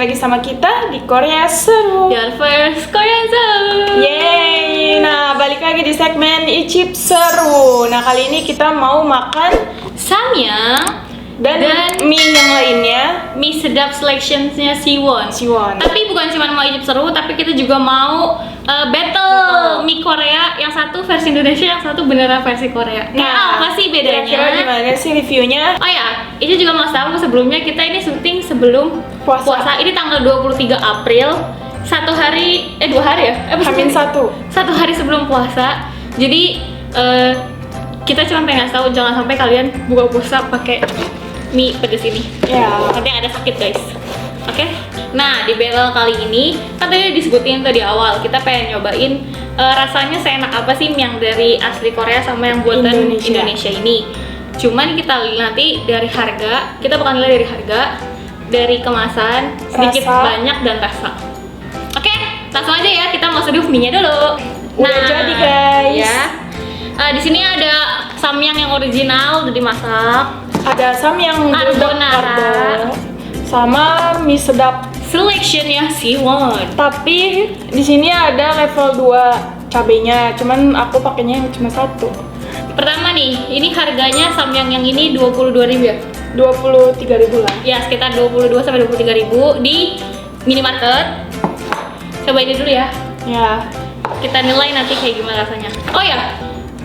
lagi sama kita di Korea Seru. Your first Korean Seru. Yeay. Nah, balik lagi di segmen Icip Seru. Nah, kali ini kita mau makan Samyang dan mie yang lainnya. mie sedap selectionsnya Siwon. Tapi bukan cuma mau icip seru, tapi kita juga mau battle mie Korea. Yang satu versi Indonesia, yang satu beneran versi Korea. Nah, apa sih bedanya? Kira-kira gimana sih reviewnya? Oh ya, ini juga mau tahu sebelumnya kita ini syuting sebelum Puasa. Ini tanggal 23 April. 2 hari ya? Hamin satu. 1 hari sebelum puasa. Jadi kita cuma pengen ngasih tahu jangan sampai kalian buka puasa pakai mie pedes ini. Ya. Nanti ada sakit, guys. Oke? Nah, di battle kali ini kan tadi disebutin tadi awal kita pengen nyobain rasanya seenak apa sih yang dari asli Korea sama yang buatan Indonesia ini. Cuman kita nanti dari harga, kita bakal nilai dari harga, dari kemasan, sedikit banyak dan rasa. Oke, langsung aja ya, kita mau seduh mie-nya dulu. Udah jadi, guys. Ya. Di sini ada samyang yang original udah dimasak. Ada samyang Carbonara sama mie sedap selection ya Siwon. tapi di sini ada level 2 cabenya, cuman aku pakainya yang cuma 1. Pertama nih, ini harganya samyang yang ini 22.000 ya? 23.000 lah. Ya, sekitar 22 sampai 23.000 di minimarket. Coba ini dulu ya. Ya. Kita nilai nanti kayak gimana rasanya. Oh ya,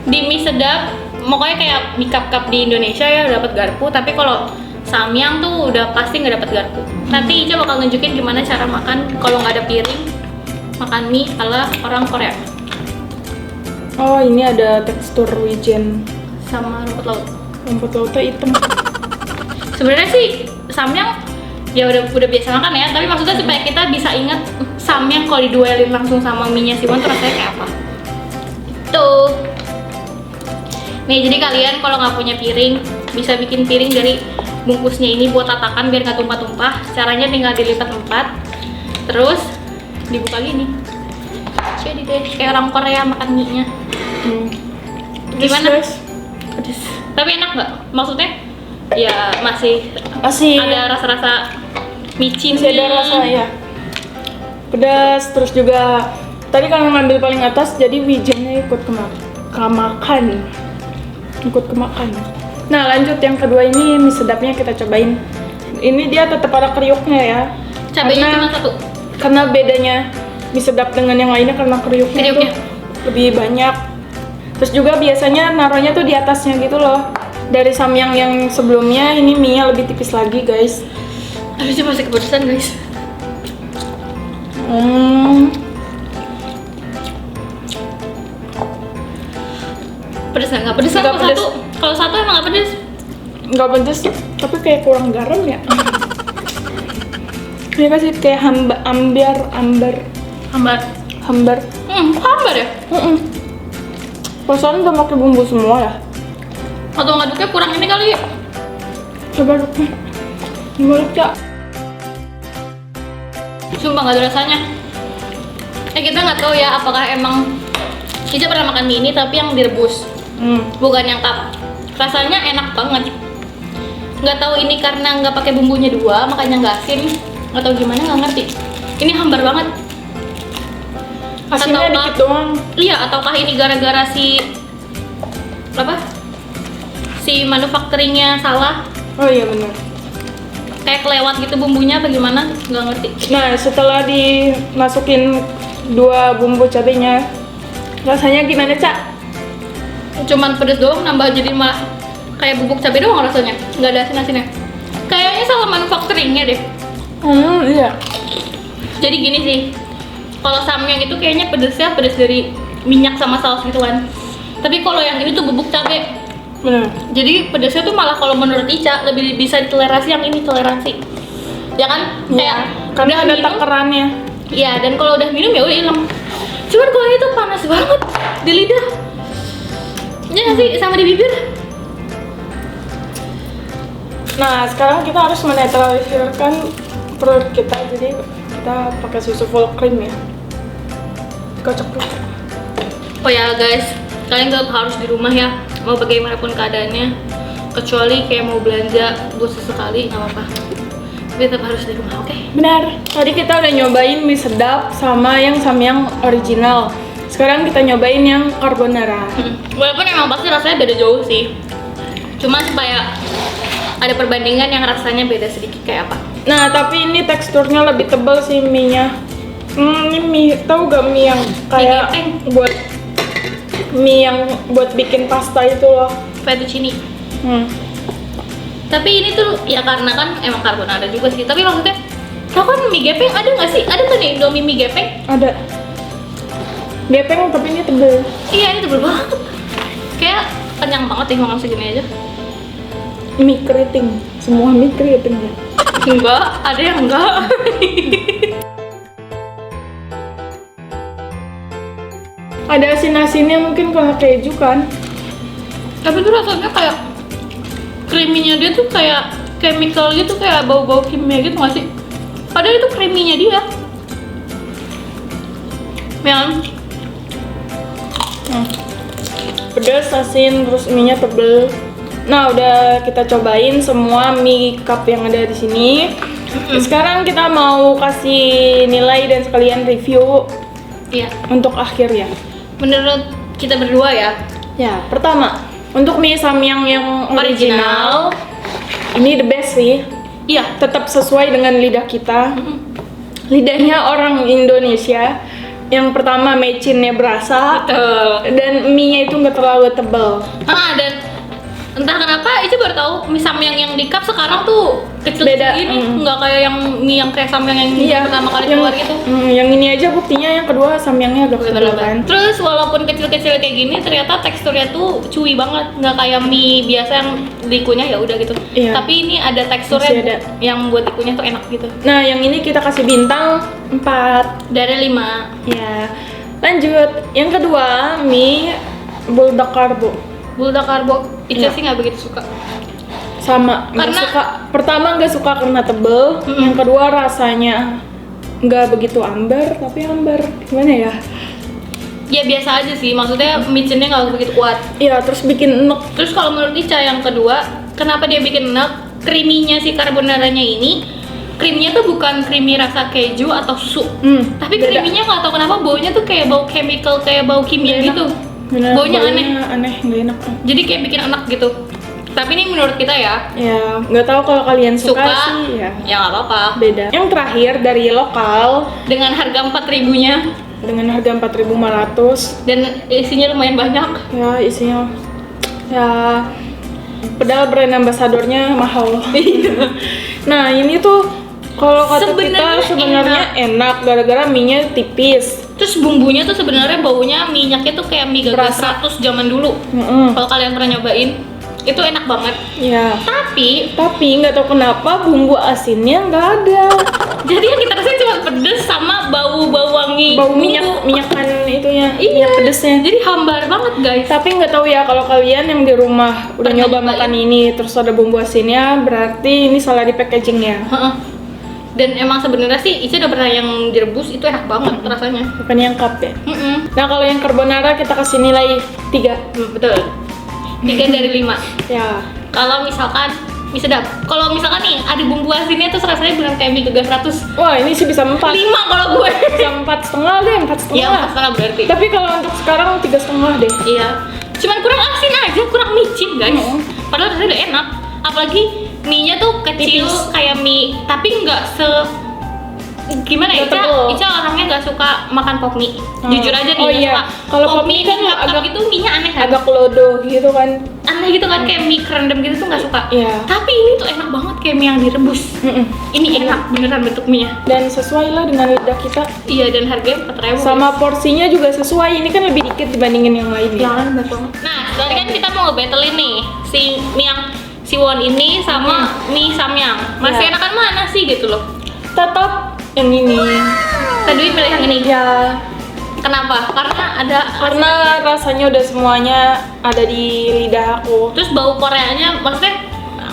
di mie sedap pokoknya kayak mie cup di Indonesia ya udah dapat garpu, tapi kalau samyang tuh udah pasti nggak dapat garpu. Nanti Ica bakal nunjukin gimana cara makan kalau nggak ada piring, makan mie ala orang Korea. Oh, ini ada tekstur wijen Sama rumput laut. rumput lautnya hitam. Sebenarnya sih samyang ya udah biasa makan ya, tapi maksudnya supaya kita bisa ingat samyang kalau diduelin langsung sama mie-nya Siwon tuh rasanya kayak apa. Tuh. Nih, jadi kalian kalau nggak punya piring bisa bikin piring dari bungkusnya ini buat tatakan biar nggak tumpah-tumpah. Caranya tinggal dilipat 4, terus dibuka gini. Jadi deh kayak orang Korea makan mie-nya. Gimana? Pedes. Tapi enak nggak? Maksudnya ya masih ada rasa-rasa micin. Masih ada rasa ya. Pedas, terus juga tadi kalau ngambil paling atas jadi wijennya ikut kemakan. Nah, lanjut yang kedua ini mie sedapnya kita cobain. Ini dia tetap ada kriuknya ya. Cabenya cuma 1. Karena bedanya mie sedap dengan yang lainnya karena kriuknya tuh lebih banyak. Terus juga biasanya naruhnya tuh di atasnya gitu loh. Dari samyang yang sebelumnya ini mie-nya lebih tipis lagi, guys. Tapi sih masih kepedesan, guys. Pedes nggak pedes kan? Kalau satu emang nggak pedes. Nggak pedes, tapi kayak kurang garam ya. Ini kasih kayak hambar. Hambar ya? Perasaan udah pakai bumbu semua ya. Atau ngaduknya kurang ini kali ya? Coba aduknya. Gimana ya? Sumpah nggak ada rasanya. Kita nggak tahu ya apakah emang kita pernah makan mie ini tapi yang direbus, bukan yang cup. Rasanya enak banget. Nggak tahu ini karena nggak pakai bumbunya 2 makanya nggak asin atau gimana, nggak ngerti. Ini hambar banget. Asinnya dikit doang. Iya, ataukah ini gara-gara si manufacturingnya salah? Oh iya benar. Kayak kelewat gitu bumbunya apa gimana? Nggak ngerti. Nah, setelah dimasukin 2 bumbu cabenya, rasanya gimana, Cak? Cuman pedes doang, nambah jadi malah kayak bubuk cabai doang rasanya. Nggak ada asin-asinnya. Kayaknya salah manufacturingnya deh. Iya. Jadi gini sih, kalau samyang itu kayaknya pedesnya pedes dari minyak sama saus gitu kan. Tapi kalau yang ini tuh bubuk cabai. Benar. Jadi pedesnya tuh malah kalau menurut Ica lebih bisa ditoleransi yang ini, toleransi. Ya kan? Iya. Karena ada takarannya. Iya, dan kalau udah minum ya udah hilang. Cuman kalau ini tuh panas banget di lidah. Ya nggak sih, sama di bibir. Nah, sekarang kita harus menetralisirkan perut kita, jadi kita pakai susu full cream ya. Kocok. Oh ya guys, kalian gak harus di rumah ya, mau bagaimanapun keadaannya, kecuali kayak mau belanja buat sesekali nggak apa-apa. Tapi tetap harus di rumah, oke? Benar. Tadi kita udah nyobain mie sedap sama yang samyang original. Sekarang kita nyobain yang carbonara. Walaupun emang pasti rasanya beda jauh sih. Cuma supaya ada perbandingan yang rasanya beda sedikit kayak apa. Nah, tapi ini teksturnya lebih tebal sih mie-nya. Ini mie, tahu gak mie yang kayak gepeng. buat mie yang buat bikin pasta itu loh. Fettuccine. Hmm. Tapi ini tuh ya karena kan emang carbonara juga sih. Tapi maksudnya, tau kan mie gepeng ada nggak sih? Ada kan nih Indomie mie gepeng? Ada. Gepeng tapi ini tebel. Iya ini tebel banget. Kayak kenyang banget nih makan segini aja. Mie keriting, semua mie keriting ya. Enggak, ada yang enggak. Ada asin-asinnya mungkin karena keju kan. Tapi tuh rasanya kayak creamy-nya dia tuh kayak chemical gitu, kayak bau-bau kimia gitu nggak sih? Padahal itu creamy-nya dia. Yang Pedas, asin, terus mie-nya tebel. Nah, udah kita cobain semua mie cup yang ada di sini. Sekarang kita mau kasih nilai dan sekalian review iya, untuk akhir ya. menurut kita berdua ya. Ya, pertama, untuk mie samyang yang original, ini the best sih. Iya, Tetap sesuai dengan lidah kita. Lidahnya orang Indonesia. Yang pertama, mecinnya berasa. betul. Dan mie-nya itu nggak terlalu tebal. Dan entah kenapa Ica baru tahu mie samyang yang di cup sekarang tuh kecil-kecil Beda, ini, nggak kayak yang mie yang kayak samyang yang pertama kali keluar gitu. Yang ini aja buktinya, yang kedua samyangnya agak tebal kan. Terus walaupun kecil-kecil kayak gini, ternyata teksturnya tuh chewy banget, nggak kayak mie biasa yang dikunyah ya udah gitu. Iya. Tapi ini ada teksturnya Masih ada. yang buat dikunyah tuh enak gitu. Nah, yang ini kita kasih bintang 4. Dari 5. Ya, lanjut. Yang kedua, mie bulldog karbo. Bulldog karbo, Ica Iya. sih nggak begitu suka. Sama, nggak Karena- suka. Pertama nggak suka karena tebel. Yang kedua rasanya nggak begitu amber, tapi amber. Gimana ya? Ya biasa aja sih, maksudnya micinnya nggak begitu kuat. Iya, terus bikin enek. Terus kalau menurut Ica yang kedua, kenapa dia bikin enak? Creamy-nya si carbonaranya ini, krimnya tuh bukan creamy rasa keju atau susu. Tapi beda. creamy-nya nggak tahu kenapa baunya tuh kayak bau chemical, kayak bau kimia Nggak enak. gitu. Bener, Baunya aneh. aneh, nggak enak. Jadi kayak bikin enak gitu. Tapi ini menurut kita ya, Ya, nggak tahu kalau kalian suka, sih ya. nggak apa-apa. Beda. Yang terakhir dari lokal Dengan harga 4.000-nya dengan harga 4.500. dan isinya lumayan banyak. Ya, isinya ya padahal brand ambassadornya mahal. Nah, ini tuh kalau kata kita sebenarnya enak gara-gara mie-nya tipis. Terus bumbunya tuh sebenarnya baunya minyaknya tuh kayak mie gagal Berasa. 100 zaman dulu. Kalau kalian pernah nyobain, itu enak banget. Ya, Tapi tapi nggak tahu kenapa bumbu asinnya nggak ada. jadi yang kita rasain cuma pedes sama bau-bau wangi Bau bumbu. minyakan itunya, Iya, minyak pedesnya. jadi hambar banget guys. Tapi nggak tahu ya kalau kalian yang di rumah udah Pernah nyoba nyobain? makan ini terus ada bumbu asinnya, berarti ini salah di packagingnya. Heeh. Dan emang sebenarnya sih Ica udah pernah yang direbus, itu enak banget rasanya. Bukan yang cup ya. Nah, kalau yang carbonara kita kasih nilai 3. Betul. 3 dari 5. Ya. Kalau misalkan mie sedap, kalau misalkan nih ada bumbu asinnya terus rasanya benar kayak mie gagal 100. Wah, ini sih bisa 4. 5 kalau gue. Bisa 4,5 deh, 4,5. Iya, 4,5 berarti. Tapi kalau untuk sekarang 3,5 deh. Iya. Cuman kurang asin aja, kurang micin guys. Padahal rasanya udah enak. Apalagi mie-nya tuh kecil Tipis. kayak mie, tapi nggak gimana ya? Nggak tebel. Ica orangnya nggak suka makan pop mie. Jujur aja nih, Oh nggak iya. suka. Kalau pop mie kan di cup-cup agak- gitu mie-nya aneh kan? Agak lodo gitu kan. Aneh gitu kan, kayak mie kerendam gitu tuh nggak suka. Iya. Tapi ini tuh enak banget kayak mie yang direbus. Ini enak beneran bentuk mie-nya. Dan sesuai lah dengan lidah kita. Iya, dan harganya 4.000. Sama porsinya juga sesuai. Ini kan lebih dikit dibandingin yang lain ya. Jangan banget banget. Nah, tadi kan kita mau nge-battlein nih si mie yang siwon ini sama mie samyang. Masih Ya. enakan mana sih gitu loh? Tetap yang ini. Tadi pilih yang ini. Ya, Kenapa? Karena ada karena rasanya udah semuanya ada di lidah aku. terus bau Koreanya maksudnya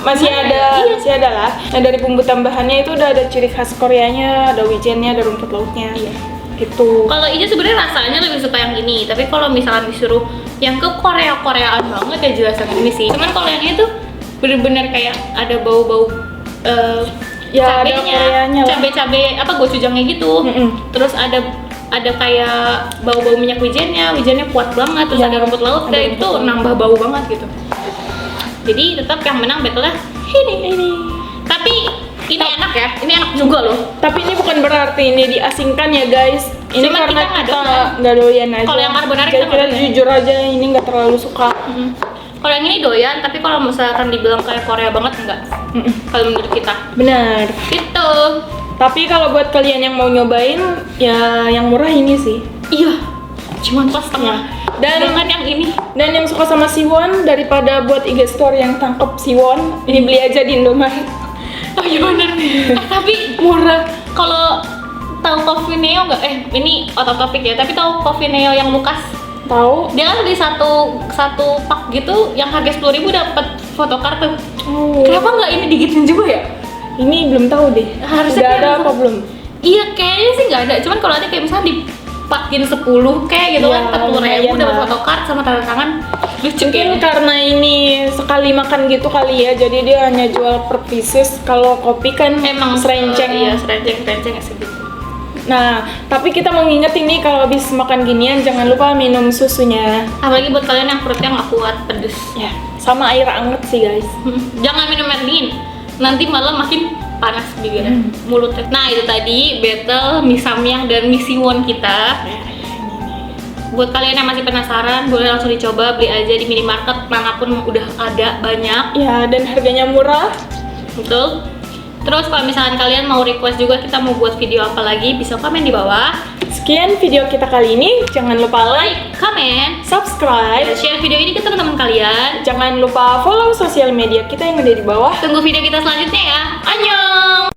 Masih gimana ada, ya? Iya. masih ada lah. Nah, dari bumbu tambahannya itu udah ada ciri khas Koreanya, ada wijennya, ada rumput lautnya. Iya. Gitu. Kalau Ica sebenarnya rasanya lebih suka yang ini, tapi kalau misalkan disuruh yang ke Korea-Koreaan banget ya jelas yang ini sih. Cuman kalau yang ini tuh bener-bener kayak ada bau-bau Ya, ada Koreanya lah. cabe apa gochujangnya gitu. Terus ada kayak bau-bau minyak wijennya kuat banget. Terus Ya, ada rumput laut, ada dan itu rumput laut. nambah bau banget gitu. Jadi tetap yang menang battle-nya ini. Tapi ini enak ya, ini enak juga loh. Tapi ini bukan berarti ini diasingkan ya guys. Ini Cuman karena kita nggak kita doyan. nggak doyan aja. Kalau yang carbonara Jadi kita nggak doyan. jujur aja ini nggak terlalu suka. Kalau yang ini doyan, tapi kalau misalkan dibilang kayak Korea banget enggak. Kalau menurut kita. Benar. Gitu. Tapi kalau buat kalian yang mau nyobain, ya yang murah ini sih. Iya. Cuman pas setengah. Dan- Sedangkan yang ini Dan yang suka sama siwon, daripada buat IG story yang tangkep siwon, ini beli aja di Indomaret. oh iya bener. Tapi Murah. kalau tahu Coffee Neo nggak? Ini out of topic ya. Tapi tahu Coffee Neo yang Lukas? Tahu? Dia kan beli satu pak gitu, yang harga 10.000 dapat foto kartu. Oh. Kenapa nggak ini digituin juga ya? Ini belum tahu deh. Harusnya Udah kayak ada gitu. apa belum? Iya kayaknya sih nggak ada. Cuman kalau ada kayak misalnya dipakin 10 kayak gitu Iya, kan, 40.000 lumayan dapat lah. foto card sama tanda tangan. Lucu Mungkin kayaknya. karena ini sekali makan gitu kali ya, jadi dia hanya jual per pieces. Kalau kopi kan Emang serenceng. Iya, serenceng ya segitu. Nah, tapi kita mau ngingetin nih kalau habis makan ginian jangan lupa minum susunya. Apalagi buat kalian yang perutnya nggak kuat pedes. Ya, sama air anget sih guys. Jangan minum air dingin. Nanti malah makin panas bibirnya, mulutnya. Nah, itu tadi battle mie samyang dan mie siwon kita. Buat kalian yang masih penasaran, boleh langsung dicoba, beli aja di minimarket manapun udah ada banyak. Ya, dan harganya murah. Betul. Terus kalau misalkan kalian mau request juga kita mau buat video apa lagi, bisa komen di bawah. Sekian video kita kali ini. Jangan lupa like, Comment, subscribe. dan share video ini ke teman-teman kalian. Jangan lupa follow sosial media kita yang ada di bawah. Tunggu video kita selanjutnya ya. Annyeong!